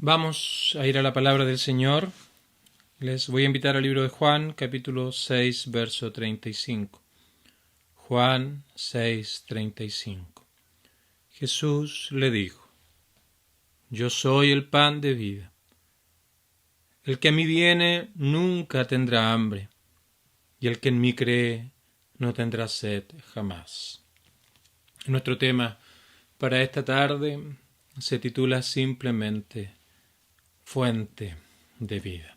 Vamos a ir a la palabra del Señor. Les voy a invitar al libro de Juan, capítulo 6, verso 35. Juan 6, 35. Jesús le dijo: Yo soy el pan de vida. El que a mí viene nunca tendrá hambre, y el que en mí cree no tendrá sed jamás. Nuestro tema para esta tarde se titula simplemente Fuente de vida.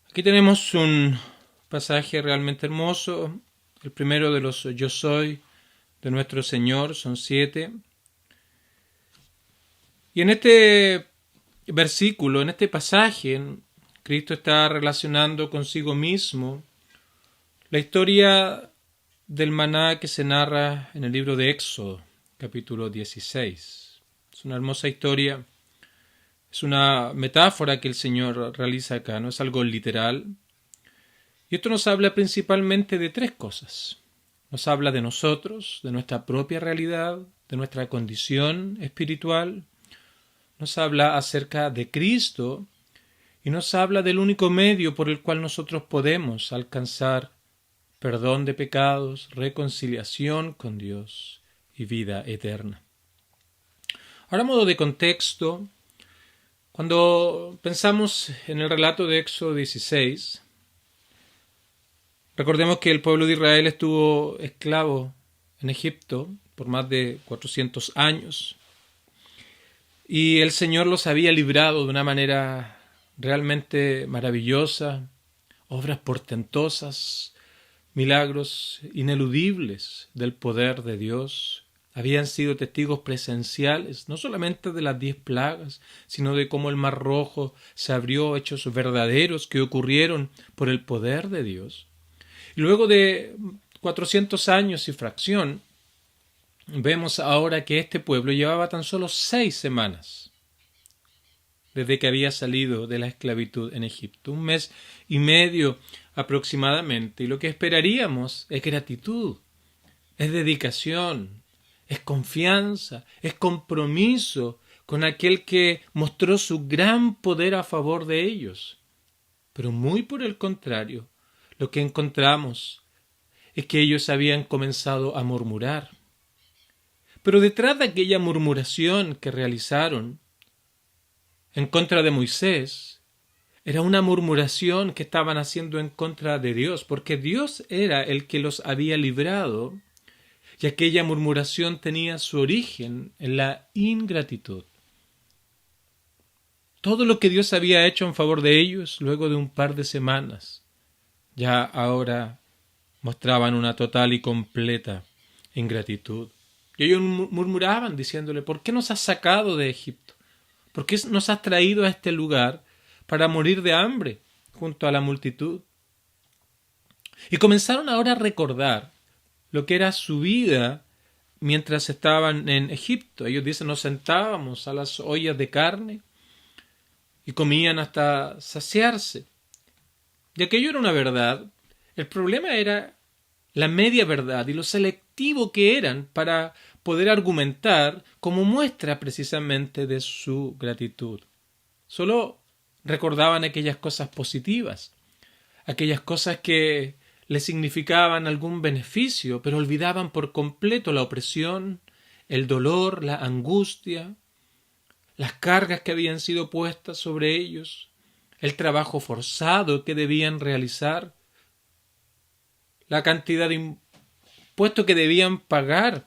Aquí tenemos un pasaje realmente hermoso, el primero de los yo soy de nuestro Señor, son 7. Y en este versículo, en este pasaje, Cristo está relacionando consigo mismo la historia del maná que se narra en el libro de Éxodo, capítulo 16. Es una hermosa historia. Es una metáfora que el Señor realiza acá, no es algo literal. Y esto nos habla principalmente de 3 cosas. Nos habla de nosotros, de nuestra propia realidad, de nuestra condición espiritual. Nos habla acerca de Cristo y nos habla del único medio por el cual nosotros podemos alcanzar perdón de pecados, reconciliación con Dios y vida eterna. Ahora, a modo de contexto, cuando pensamos en el relato de Éxodo 16, recordemos que el pueblo de Israel estuvo esclavo en Egipto por más de 400 años y el Señor los había librado de una manera realmente maravillosa, obras portentosas, milagros ineludibles del poder de Dios. Habían sido testigos presenciales, no solamente de las 10 plagas, sino de cómo el Mar Rojo se abrió, hechos verdaderos que ocurrieron por el poder de Dios. Y luego de 400 años y fracción, vemos ahora que este pueblo llevaba tan solo 6 semanas desde que había salido de la esclavitud en Egipto, 1 mes y medio aproximadamente. Y lo que esperaríamos es gratitud, es dedicación, es confianza, es compromiso con aquel que mostró su gran poder a favor de ellos. Pero muy por el contrario, lo que encontramos es que ellos habían comenzado a murmurar. Pero detrás de aquella murmuración que realizaron en contra de Moisés, era una murmuración que estaban haciendo en contra de Dios, porque Dios era el que los había librado, y aquella murmuración tenía su origen en la ingratitud. Todo lo que Dios había hecho en favor de ellos, luego de un par de semanas, ya ahora mostraban una total y completa ingratitud. Y ellos murmuraban diciéndole: ¿por qué nos has sacado de Egipto? ¿Por qué nos has traído a este lugar para morir de hambre junto a la multitud? Y comenzaron ahora a recordar lo que era su vida mientras estaban en Egipto. Ellos dicen: nos sentábamos a las ollas de carne y comían hasta saciarse. Y aquello era una verdad. El problema era la media verdad y lo selectivo que eran para poder argumentar como muestra precisamente de su gratitud. Solo recordaban aquellas cosas positivas, aquellas cosas que les significaban algún beneficio, pero olvidaban por completo la opresión, el dolor, la angustia, las cargas que habían sido puestas sobre ellos, el trabajo forzado que debían realizar, la cantidad de impuestos que debían pagar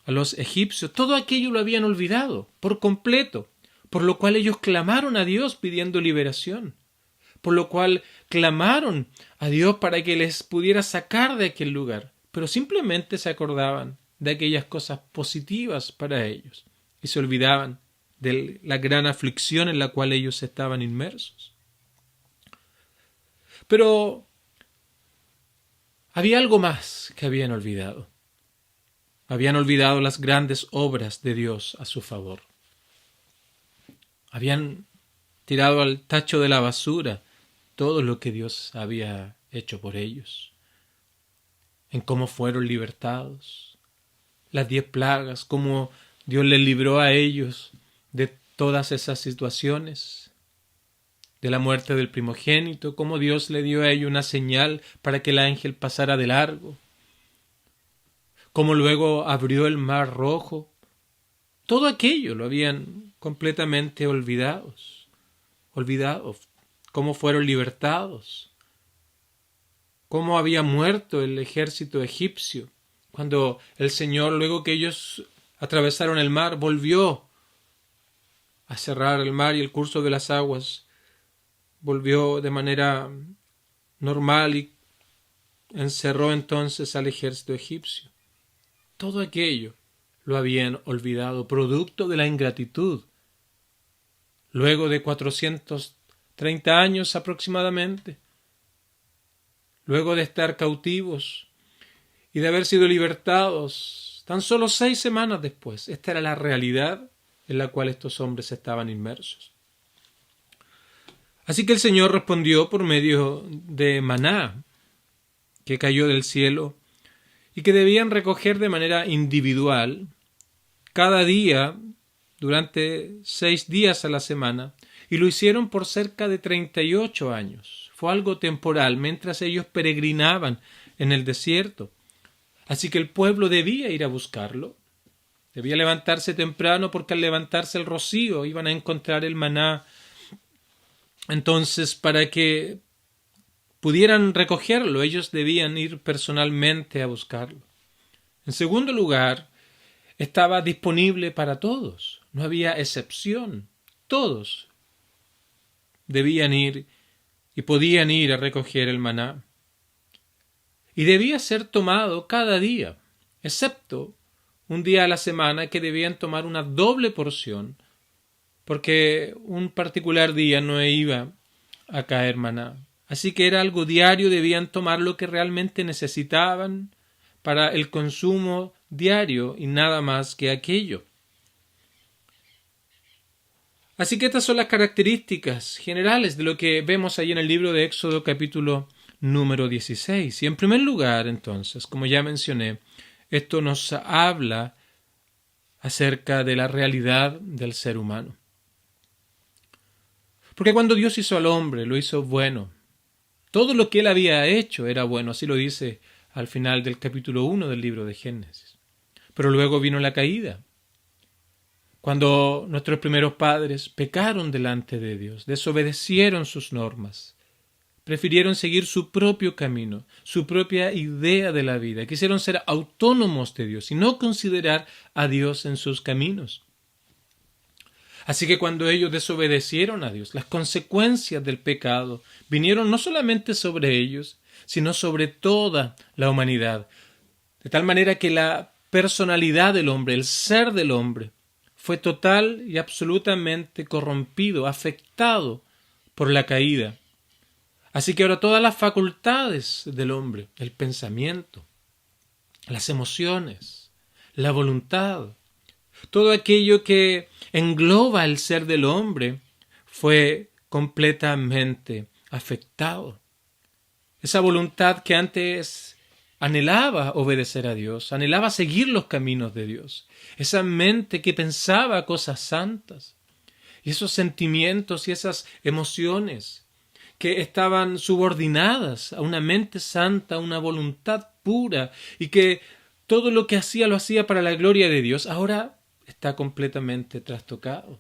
a los egipcios. Todo aquello lo habían olvidado por completo, por lo cual ellos clamaron a Dios pidiendo liberación, por lo cual clamaron a Dios para que les pudiera sacar de aquel lugar, pero simplemente se acordaban de aquellas cosas positivas para ellos y se olvidaban de la gran aflicción en la cual ellos estaban inmersos. Pero había algo más que habían olvidado. Habían olvidado las grandes obras de Dios a su favor. Habían tirado al tacho de la basura todo lo que Dios había hecho por ellos, en cómo fueron libertados, las 10 plagas, cómo Dios les libró a ellos de todas esas situaciones de la muerte del primogénito, cómo Dios le dio a ellos una señal para que el ángel pasara de largo, cómo luego abrió el mar rojo. Todo aquello lo habían completamente olvidado, cómo fueron libertados, cómo había muerto el ejército egipcio, cuando el Señor, luego que ellos atravesaron el mar, volvió a cerrar el mar y el curso de las aguas volvió de manera normal y encerró entonces al ejército egipcio. Todo aquello lo habían olvidado, producto de la ingratitud. Luego de 430 años aproximadamente, luego de estar cautivos y de haber sido libertados, tan solo 6 semanas después, esta era la realidad en la cual estos hombres estaban inmersos. Así que el Señor respondió por medio de maná, que cayó del cielo, y que debían recoger de manera individual, cada día, durante 6 días a la semana, y lo hicieron por cerca de 38 años. Fue algo temporal, mientras ellos peregrinaban en el desierto. Así que el pueblo debía ir a buscarlo. Debía levantarse temprano, porque al levantarse el rocío iban a encontrar el maná. Entonces, para que pudieran recogerlo, ellos debían ir personalmente a buscarlo. En segundo lugar, estaba disponible para todos. No había excepción. Todos debían ir y podían ir a recoger el maná. Y debía ser tomado cada día, excepto un día a la semana que debían tomar una doble porción, porque un particular día no iba a caer maná. Así que era algo diario, debían tomar lo que realmente necesitaban para el consumo diario y nada más que aquello. Así que estas son las características generales de lo que vemos ahí en el libro de Éxodo capítulo número 16. Y en primer lugar, entonces, como ya mencioné, esto nos habla acerca de la realidad del ser humano. Porque cuando Dios hizo al hombre, lo hizo bueno. Todo lo que él había hecho era bueno, así lo dice al final del capítulo 1 del libro de Génesis. Pero luego vino la caída. Cuando nuestros primeros padres pecaron delante de Dios, desobedecieron sus normas, prefirieron seguir su propio camino, su propia idea de la vida, quisieron ser autónomos de Dios y no considerar a Dios en sus caminos. Así que cuando ellos desobedecieron a Dios, las consecuencias del pecado vinieron no solamente sobre ellos, sino sobre toda la humanidad. De tal manera que la personalidad del hombre, el ser del hombre, fue total y absolutamente corrompido, afectado por la caída. Así que ahora todas las facultades del hombre, el pensamiento, las emociones, la voluntad, todo aquello que engloba el ser del hombre fue completamente afectado. Esa voluntad que antes anhelaba obedecer a Dios, anhelaba seguir los caminos de Dios, esa mente que pensaba cosas santas, y esos sentimientos y esas emociones que estaban subordinadas a una mente santa, a una voluntad pura, y que todo lo que hacía lo hacía para la gloria de Dios, ahora está completamente trastocado.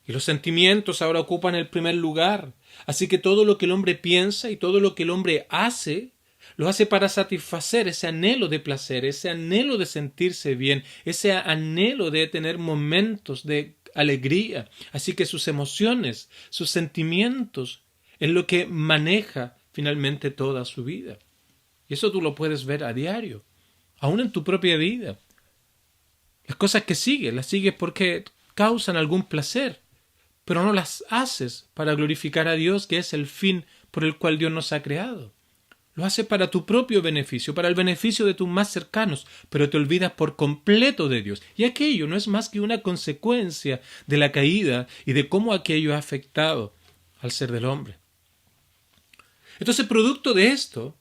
Y los sentimientos ahora ocupan el primer lugar. Así que todo lo que el hombre piensa y todo lo que el hombre hace, lo hace para satisfacer ese anhelo de placer, ese anhelo de sentirse bien, ese anhelo de tener momentos de alegría. Así que sus emociones, sus sentimientos, es lo que maneja finalmente toda su vida. Y eso tú lo puedes ver a diario, aún en tu propia vida. Las cosas que sigues, las sigues porque causan algún placer, pero no las haces para glorificar a Dios, que es el fin por el cual Dios nos ha creado. Lo haces para tu propio beneficio, para el beneficio de tus más cercanos, pero te olvidas por completo de Dios. Y aquello no es más que una consecuencia de la caída y de cómo aquello ha afectado al ser del hombre. Entonces, producto de esto,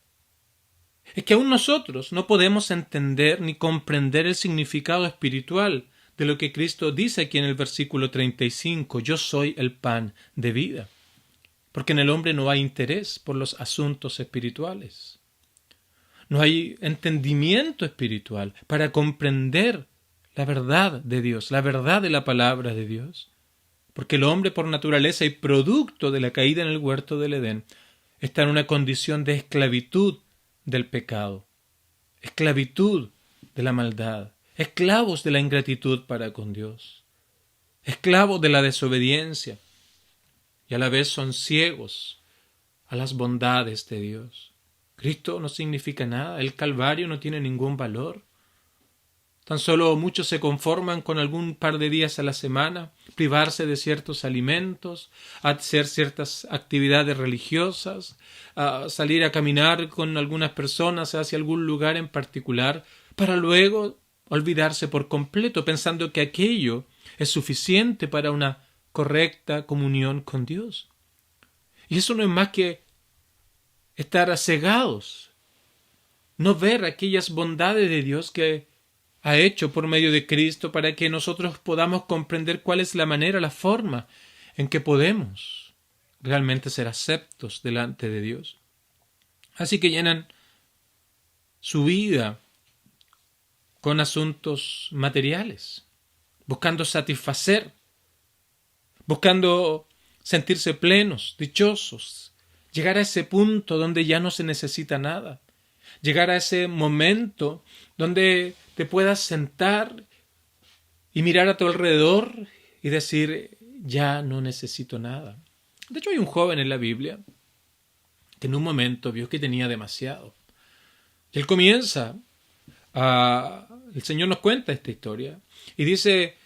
es que aún nosotros no podemos entender ni comprender el significado espiritual de lo que Cristo dice aquí en el versículo 35, yo soy el pan de vida. Porque en el hombre no hay interés por los asuntos espirituales. No hay entendimiento espiritual para comprender la verdad de Dios, la verdad de la palabra de Dios. Porque el hombre por naturaleza y producto de la caída en el huerto del Edén está en una condición de esclavitud del pecado, esclavitud de la maldad, esclavos de la ingratitud para con Dios, esclavos de la desobediencia y a la vez son ciegos a las bondades de Dios. Cristo no significa nada, el Calvario no tiene ningún valor. Tan solo muchos se conforman con algún par de días a la semana, privarse de ciertos alimentos, hacer ciertas actividades religiosas, salir a caminar con algunas personas hacia algún lugar en particular, para luego olvidarse por completo, pensando que aquello es suficiente para una correcta comunión con Dios. Y eso no es más que estar cegados, no ver aquellas bondades de Dios que ha hecho por medio de Cristo para que nosotros podamos comprender cuál es la manera, la forma en que podemos realmente ser aceptos delante de Dios. Así que llenan su vida con asuntos materiales, buscando satisfacer, buscando sentirse plenos, dichosos, llegar a ese punto donde ya no se necesita nada, llegar a ese momento donde te puedas sentar y mirar a tu alrededor y decir, ya no necesito nada. De hecho, hay un joven en la Biblia que en un momento vio que tenía demasiado. Y él comienza el Señor nos cuenta esta historia y dice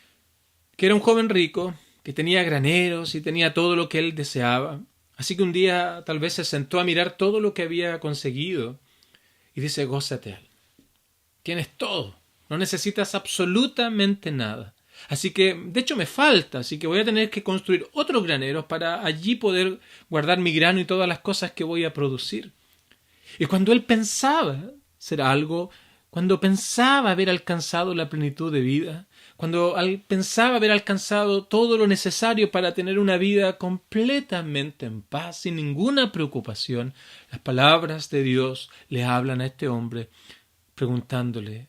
que era un joven rico, que tenía graneros y tenía todo lo que él deseaba. Así que un día tal vez se sentó a mirar todo lo que había conseguido y dice, gózate, tienes todo, no necesitas absolutamente nada. Así que, de hecho me falta, así que voy a tener que construir otros graneros para allí poder guardar mi grano y todas las cosas que voy a producir. Y cuando él pensaba ser algo, cuando pensaba haber alcanzado la plenitud de vida, cuando pensaba haber alcanzado todo lo necesario para tener una vida completamente en paz, sin ninguna preocupación, las palabras de Dios le hablan a este hombre preguntándole,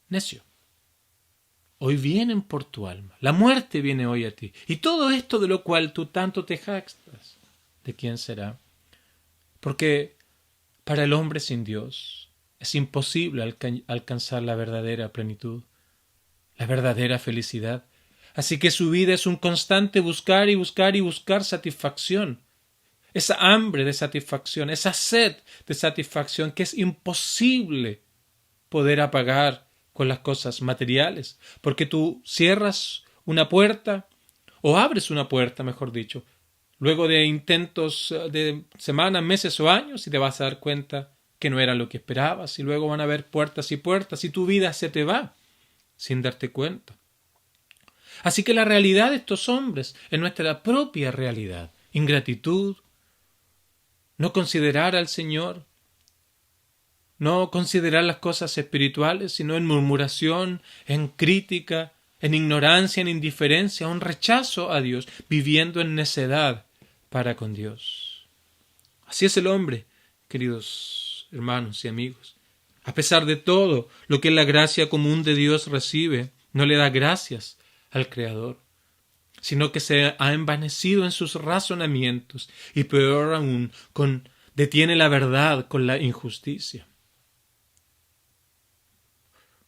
necio, hoy vienen por tu alma, la muerte viene hoy a ti, y todo esto de lo cual tú tanto te jactas, ¿de quién será? Porque para el hombre sin Dios es imposible alcanzar la verdadera plenitud, la verdadera felicidad. Así que su vida es un constante buscar y buscar y buscar satisfacción. Esa hambre de satisfacción, esa sed de satisfacción que es imposible poder apagar con las cosas materiales. Porque tú cierras una puerta, o abres una puerta, mejor dicho, luego de intentos de semanas, meses o años, y te vas a dar cuenta que no era lo que esperabas, y luego van a haber puertas y puertas, y tu vida se te va sin darte cuenta. Así que la realidad de estos hombres es nuestra propia realidad. Ingratitud, no considerar al Señor, no considerar las cosas espirituales, sino en murmuración, en crítica, en ignorancia, en indiferencia, un rechazo a Dios, viviendo en necedad para con Dios. Así es el hombre, queridos hermanos y amigos. A pesar de todo lo que la gracia común de Dios recibe, no le da gracias al Creador, sino que se ha envanecido en sus razonamientos y peor aún, detiene la verdad con la injusticia.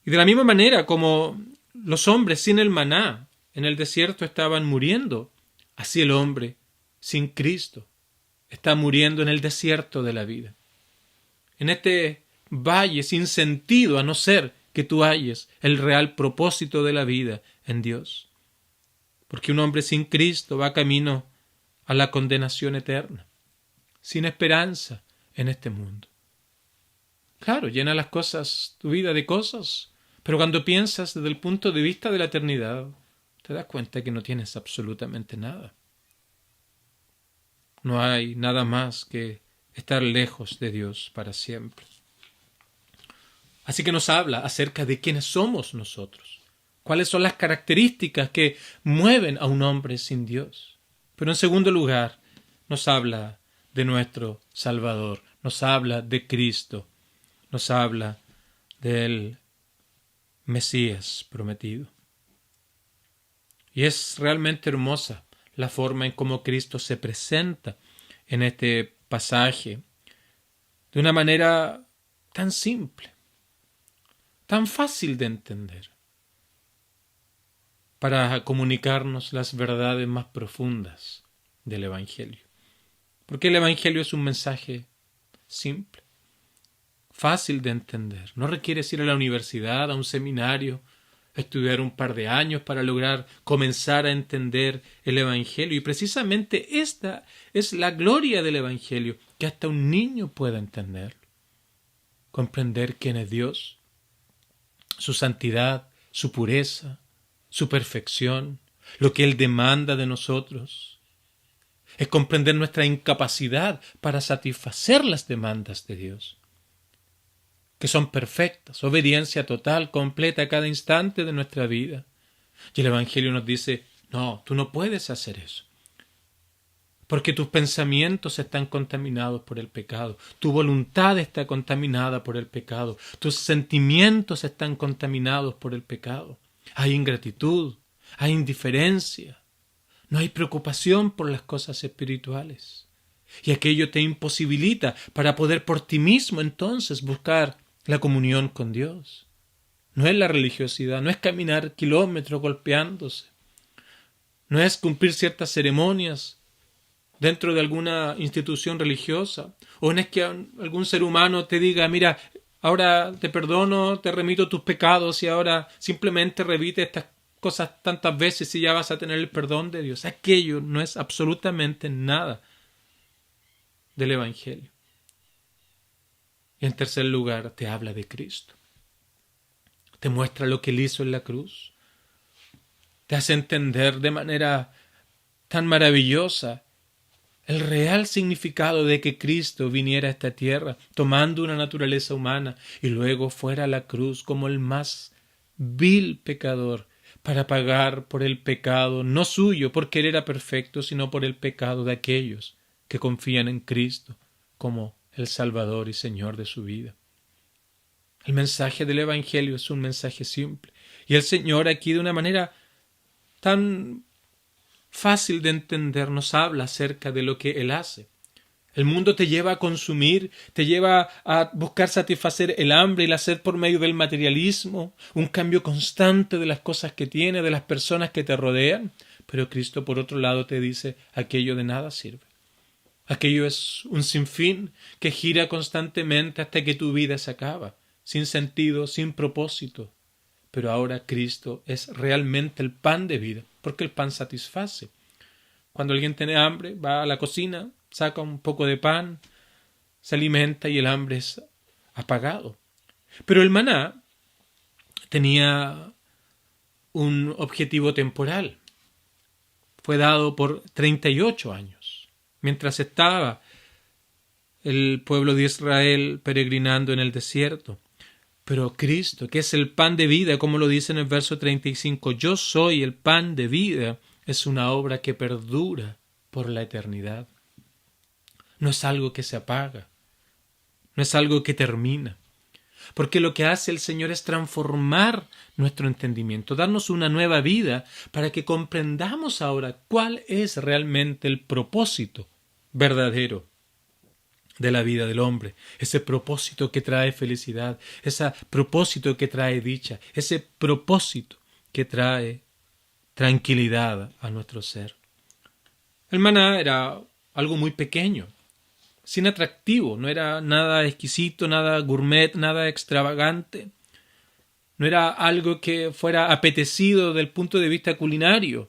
Y de la misma manera como los hombres sin el maná en el desierto estaban muriendo, así el hombre sin Cristo está muriendo en el desierto de la vida. En este valle sin sentido, a no ser que tú halles el real propósito de la vida en Dios. Porque un hombre sin Cristo va camino a la condenación eterna, sin esperanza en este mundo. Claro, llena las cosas, tu vida de cosas, pero cuando piensas desde el punto de vista de la eternidad, te das cuenta que no tienes absolutamente nada. No hay nada más que estar lejos de Dios para siempre. Así que nos habla acerca de quiénes somos nosotros. cuáles son las características que mueven a un hombre sin Dios. Pero en segundo lugar, nos habla de nuestro Salvador, nos habla de Cristo, nos habla del Mesías prometido. Y es realmente hermosa la forma en cómo Cristo se presenta en este pasaje, de una manera tan simple, tan fácil de entender, para comunicarnos las verdades más profundas del Evangelio. Porque el Evangelio es un mensaje simple, fácil de entender. No requieres ir a la universidad, a un seminario, estudiar un par de años para lograr comenzar a entender el Evangelio. Y precisamente esta es la gloria del Evangelio, que hasta un niño pueda entenderlo. Comprender quién es Dios, su santidad, su pureza, su perfección, lo que Él demanda de nosotros. Es comprender nuestra incapacidad para satisfacer las demandas de Dios, que son perfectas, obediencia total, completa a cada instante de nuestra vida. Y el Evangelio nos dice, no, tú no puedes hacer eso, porque tus pensamientos están contaminados por el pecado, tu voluntad está contaminada por el pecado, tus sentimientos están contaminados por el pecado. Hay ingratitud, hay indiferencia, no hay preocupación por las cosas espirituales. Y aquello te imposibilita para poder por ti mismo entonces buscar la comunión con Dios. No es la religiosidad, no es caminar kilómetros golpeándose, no es cumplir ciertas ceremonias dentro de alguna institución religiosa, o no es que algún ser humano te diga, mira, ahora te perdono, te remito tus pecados y ahora simplemente repite estas cosas tantas veces y ya vas a tener el perdón de Dios. Aquello no es absolutamente nada del Evangelio. Y en tercer lugar, te habla de Cristo. Te muestra lo que Él hizo en la cruz. Te hace entender de manera tan maravillosa el real significado de que Cristo viniera a esta tierra, tomando una naturaleza humana y luego fuera a la cruz como el más vil pecador, para pagar por el pecado, no suyo, porque Él era perfecto, sino por el pecado de aquellos que confían en Cristo como el Salvador y Señor de su vida. El mensaje del Evangelio es un mensaje simple, y el Señor aquí de una manera tan fácil de entender nos habla acerca de lo que Él hace. El mundo te lleva a consumir, te lleva a buscar satisfacer el hambre y la sed por medio del materialismo, un cambio constante de las cosas que tienes, de las personas que te rodean. Pero Cristo, por otro lado, te dice, aquello de nada sirve. Aquello es un sinfín que gira constantemente hasta que tu vida se acaba, sin sentido, sin propósito. Pero ahora Cristo es realmente el pan de vida, porque el pan satisface. Cuando alguien tiene hambre, va a la cocina, saca un poco de pan, se alimenta y el hambre es apagado. Pero el maná tenía un objetivo temporal. Fue dado por 38 años, mientras estaba el pueblo de Israel peregrinando en el desierto. Pero Cristo, que es el pan de vida, como lo dice en el verso 35, yo soy el pan de vida, es una obra que perdura por la eternidad. No es algo que se apaga, no es algo que termina, porque lo que hace el Señor es transformar nuestro entendimiento, darnos una nueva vida para que comprendamos ahora cuál es realmente el propósito verdadero de la vida del hombre, ese propósito que trae felicidad, ese propósito que trae dicha, ese propósito que trae tranquilidad a nuestro ser. El maná era algo muy pequeño, sin atractivo, no era nada exquisito, nada gourmet, nada extravagante, no era algo que fuera apetecido desde el punto de vista culinario.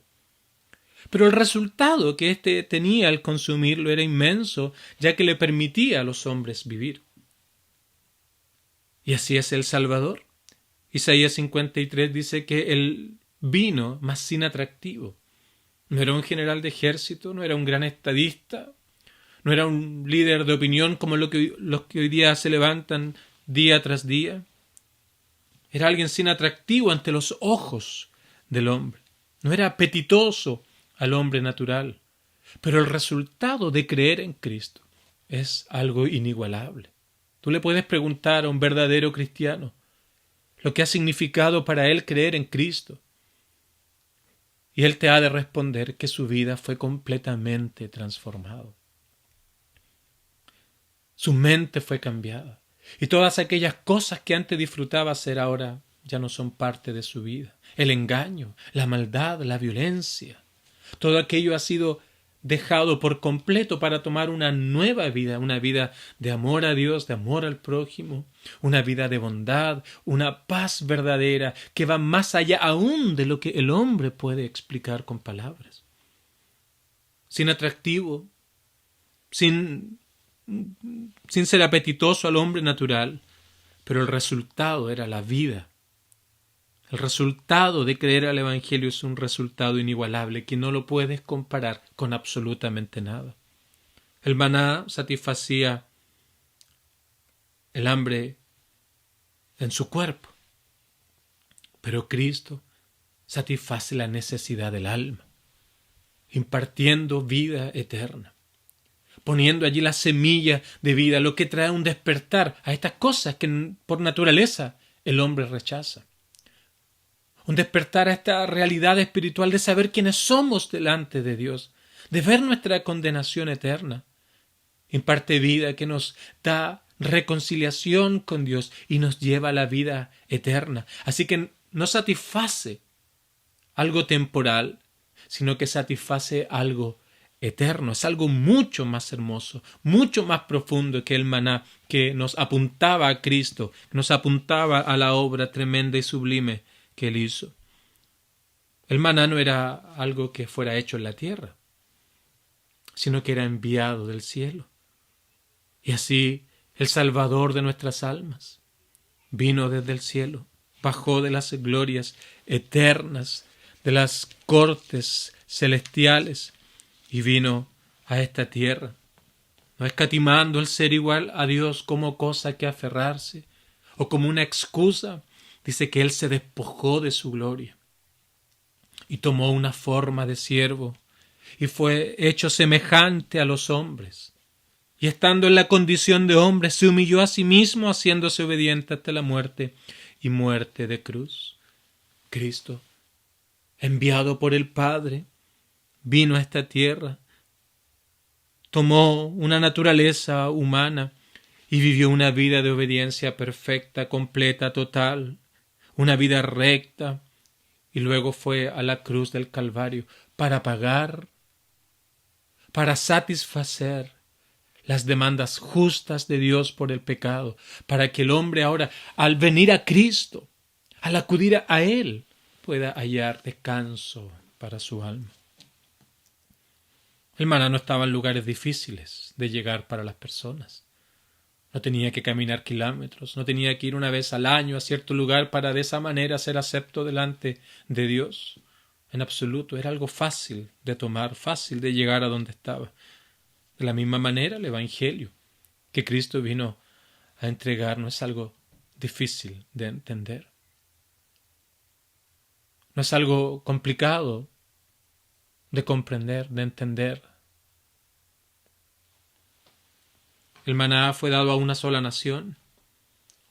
Pero el resultado que éste tenía al consumirlo era inmenso, ya que le permitía a los hombres vivir. Y así es el Salvador. Isaías 53 dice que el vino más sin atractivo. No era un general de ejército, no era un gran estadista, no era un líder de opinión como los que hoy día se levantan día tras día. Era alguien sin atractivo ante los ojos del hombre. No era apetitoso al hombre natural. Pero el resultado de creer en Cristo es algo inigualable. Tú le puedes preguntar a un verdadero cristiano lo que ha significado para él creer en Cristo. Y él te ha de responder que su vida fue completamente transformada. Su mente fue cambiada. Y todas aquellas cosas que antes disfrutaba hacer ahora ya no son parte de su vida. El engaño, la maldad, la violencia. Todo aquello ha sido dejado por completo para tomar una nueva vida, una vida de amor a Dios, de amor al prójimo, una vida de bondad, una paz verdadera que va más allá aún de lo que el hombre puede explicar con palabras. Sin atractivo, sin ser apetitoso al hombre natural, pero el resultado era la vida. El resultado de creer al Evangelio es un resultado inigualable que no lo puedes comparar con absolutamente nada. El maná satisfacía el hambre en su cuerpo, pero Cristo satisface la necesidad del alma, impartiendo vida eterna, poniendo allí la semilla de vida, lo que trae un despertar a estas cosas que por naturaleza el hombre rechaza. Un despertar a esta realidad espiritual de saber quiénes somos delante de Dios, de ver nuestra condenación eterna. Imparte vida que nos da reconciliación con Dios y nos lleva a la vida eterna. Así que no satisface algo temporal, sino que satisface algo eterno. Es algo mucho más hermoso, mucho más profundo que el maná que nos apuntaba a Cristo, nos apuntaba a la obra tremenda y sublime que él hizo. El maná no era algo que fuera hecho en la tierra, sino que era enviado del cielo. Y así el Salvador de nuestras almas vino desde el cielo, bajó de las glorias eternas, de las cortes celestiales, y vino a esta tierra, no escatimando el ser igual a Dios como cosa que aferrarse o como una excusa. Dice que él se despojó de su gloria y tomó una forma de siervo y fue hecho semejante a los hombres. Y estando en la condición de hombre, se humilló a sí mismo, haciéndose obediente hasta la muerte y muerte de cruz. Cristo, enviado por el Padre, vino a esta tierra, tomó una naturaleza humana y vivió una vida de obediencia perfecta, completa, total, una vida recta, y luego fue a la cruz del Calvario para pagar, para satisfacer las demandas justas de Dios por el pecado, para que el hombre ahora, al venir a Cristo, al acudir a Él, pueda hallar descanso para su alma. El maná no estaba en lugares difíciles de llegar para las personas. No tenía que caminar kilómetros, no tenía que ir una vez al año a cierto lugar para de esa manera ser acepto delante de Dios. En absoluto, era algo fácil de tomar, fácil de llegar a donde estaba. De la misma manera, el Evangelio que Cristo vino a entregar no es algo difícil de entender. No es algo complicado de comprender, de entender. El maná fue dado a una sola nación,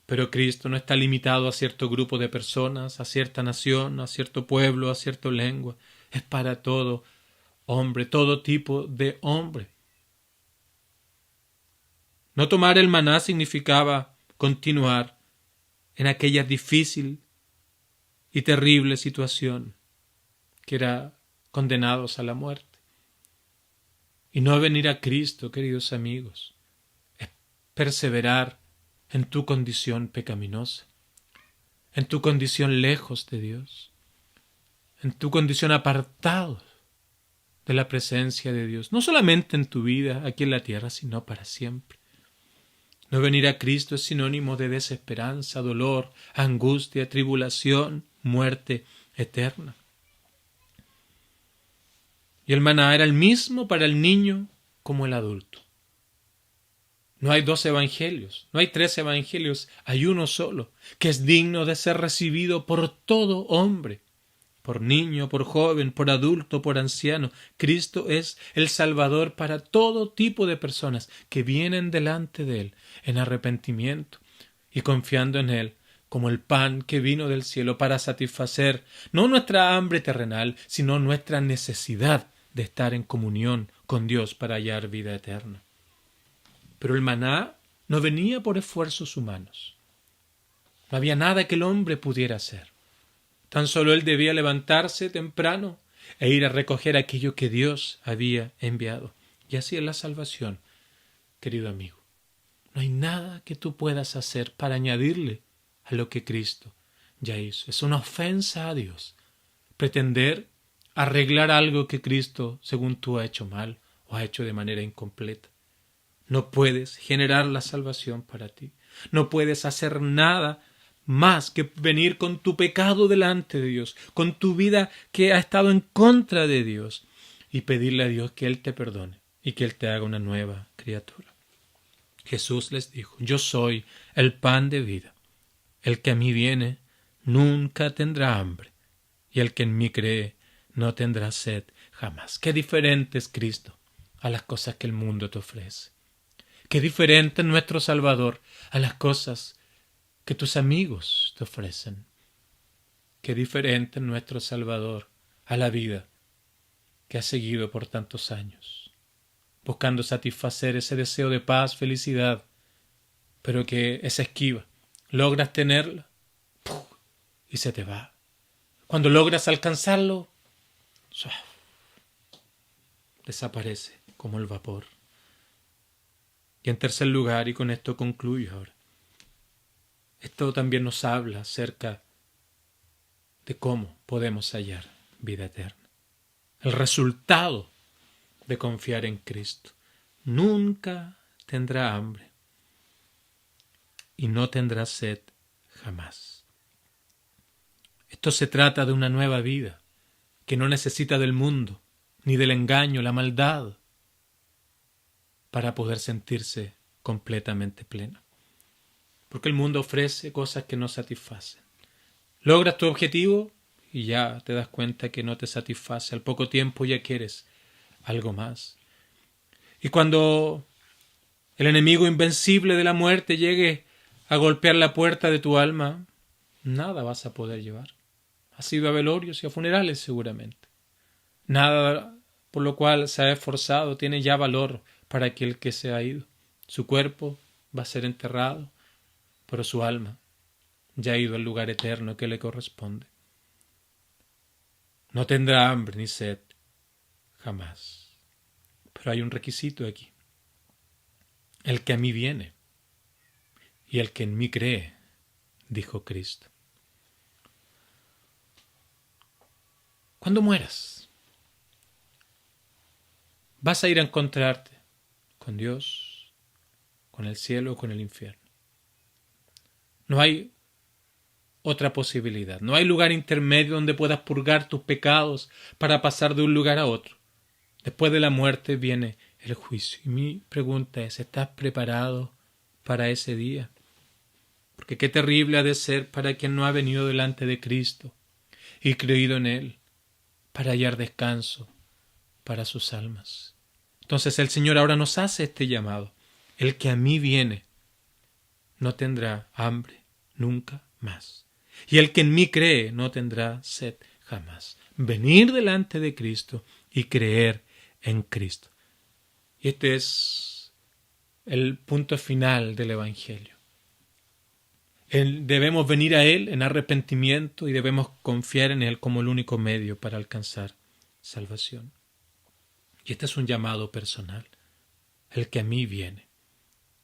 pero Cristo no está limitado a cierto grupo de personas, a cierta nación, a cierto pueblo, a cierta lengua. Es para todo hombre, todo tipo de hombre. No tomar el maná significaba continuar en aquella difícil y terrible situación que era condenados a la muerte. Y no venir a Cristo, queridos amigos, es perseverar en tu condición pecaminosa, en tu condición lejos de Dios, en tu condición apartado de la presencia de Dios, no solamente en tu vida aquí en la tierra, sino para siempre. No venir a Cristo es sinónimo de desesperanza, dolor, angustia, tribulación, muerte eterna. Y el maná era el mismo para el niño como el adulto. No hay 2 evangelios, no hay 3 evangelios, hay uno solo, que es digno de ser recibido por todo hombre, por niño, por joven, por adulto, por anciano. Cristo es el Salvador para todo tipo de personas que vienen delante de Él en arrepentimiento y confiando en Él como el pan que vino del cielo para satisfacer no nuestra hambre terrenal, sino nuestra necesidad de estar en comunión con Dios para hallar vida eterna. Pero el maná no venía por esfuerzos humanos. No había nada que el hombre pudiera hacer. Tan solo él debía levantarse temprano e ir a recoger aquello que Dios había enviado. Y así es la salvación, querido amigo. No hay nada que tú puedas hacer para añadirle a lo que Cristo ya hizo. Es una ofensa a Dios pretender arreglar algo que Cristo, según tú, ha hecho mal o ha hecho de manera incompleta. No puedes generar la salvación para ti. No puedes hacer nada más que venir con tu pecado delante de Dios, con tu vida que ha estado en contra de Dios, y pedirle a Dios que Él te perdone y que Él te haga una nueva criatura. Jesús les dijo: yo soy el pan de vida. El que a mí viene nunca tendrá hambre, y el que en mí cree no tendrá sed jamás. Qué diferente es Cristo a las cosas que el mundo te ofrece. Qué diferente es nuestro Salvador a las cosas que tus amigos te ofrecen. Qué diferente es nuestro Salvador a la vida que has seguido por tantos años, buscando satisfacer ese deseo de paz, felicidad, pero que es esquiva. Logras tenerla y se te va. Cuando logras alcanzarlo, desaparece como el vapor. Y en tercer lugar, y con esto concluyo ahora, esto también nos habla acerca de cómo podemos hallar vida eterna. El resultado de confiar en Cristo. Nunca tendrá hambre y no tendrá sed jamás. Esto se trata de una nueva vida que no necesita del mundo, ni del engaño, la maldad, para poder sentirse completamente plena. Porque el mundo ofrece cosas que no satisfacen. Logras tu objetivo y ya te das cuenta que no te satisface. Al poco tiempo ya quieres algo más. Y cuando el enemigo invencible de la muerte llegue a golpear la puerta de tu alma, nada vas a poder llevar. Has ido a velorios y a funerales seguramente. Nada por lo cual se ha esforzado tiene ya valor para aquel que se ha ido. Su cuerpo va a ser enterrado, pero su alma ya ha ido al lugar eterno que le corresponde. No tendrá hambre ni sed jamás. Pero hay un requisito aquí. El que a mí viene y el que en mí cree, dijo Cristo. Cuando mueras, vas a ir a encontrarte con Dios, con el cielo o con el infierno. No hay otra posibilidad. No hay lugar intermedio donde puedas purgar tus pecados para pasar de un lugar a otro. Después de la muerte viene el juicio. Y mi pregunta es, ¿estás preparado para ese día? Porque qué terrible ha de ser para quien no ha venido delante de Cristo y creído en Él para hallar descanso para sus almas. Entonces el Señor ahora nos hace este llamado. El que a mí viene no tendrá hambre nunca más. Y el que en mí cree no tendrá sed jamás. Venir delante de Cristo y creer en Cristo. Y este es el punto final del Evangelio. Debemos venir a Él en arrepentimiento y debemos confiar en Él como el único medio para alcanzar salvación. Y este es un llamado personal. El que a mí viene.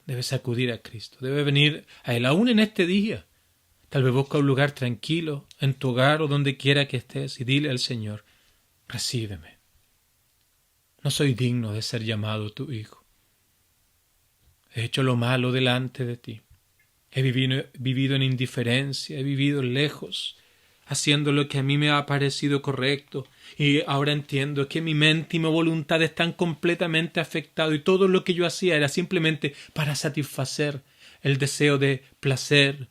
Debes acudir a Cristo. Debes venir a Él aún en este día. Tal vez busca un lugar tranquilo, en tu hogar o donde quiera que estés, y dile al Señor: recíbeme. No soy digno de ser llamado tu hijo. He hecho lo malo delante de ti. He vivido en indiferencia, he vivido lejos, haciendo lo que a mí me ha parecido correcto, y ahora entiendo que mi mente y mi voluntad están completamente afectados, y todo lo que yo hacía era simplemente para satisfacer el deseo de placer,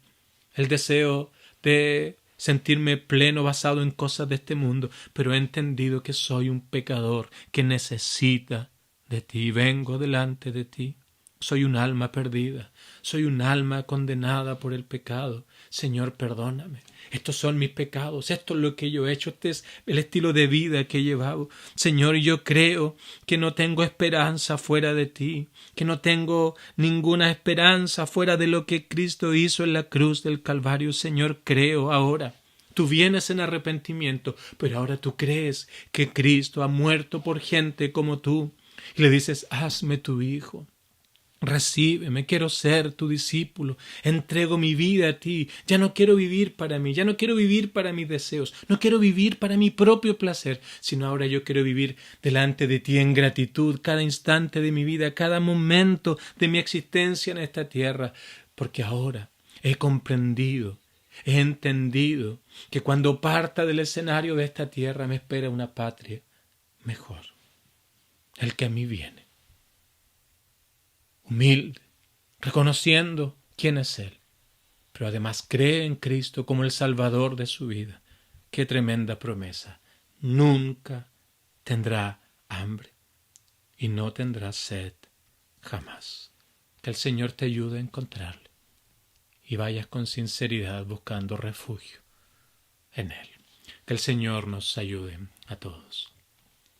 el deseo de sentirme pleno basado en cosas de este mundo, pero he entendido que soy un pecador que necesita de ti. Vengo delante de ti. Soy un alma perdida, soy un alma condenada por el pecado. Señor, perdóname. Estos son mis pecados, esto es lo que yo he hecho, este es el estilo de vida que he llevado. Señor, yo creo que no tengo esperanza fuera de ti, que no tengo ninguna esperanza fuera de lo que Cristo hizo en la cruz del Calvario. Señor, creo ahora. Tú vienes en arrepentimiento, pero ahora tú crees que Cristo ha muerto por gente como tú. Y le dices, hazme tu hijo. Recíbeme, quiero ser tu discípulo, entrego mi vida a ti, ya no quiero vivir para mí, ya no quiero vivir para mis deseos, no quiero vivir para mi propio placer, sino ahora yo quiero vivir delante de ti en gratitud cada instante de mi vida, cada momento de mi existencia en esta tierra, porque ahora he comprendido, he entendido que cuando parta del escenario de esta tierra me espera una patria mejor, el que a mí viene. Humilde, reconociendo quién es Él, pero además cree en Cristo como el Salvador de su vida. ¡Qué tremenda promesa! Nunca tendrá hambre y no tendrá sed jamás. Que el Señor te ayude a encontrarle y vayas con sinceridad buscando refugio en Él. Que el Señor nos ayude a todos.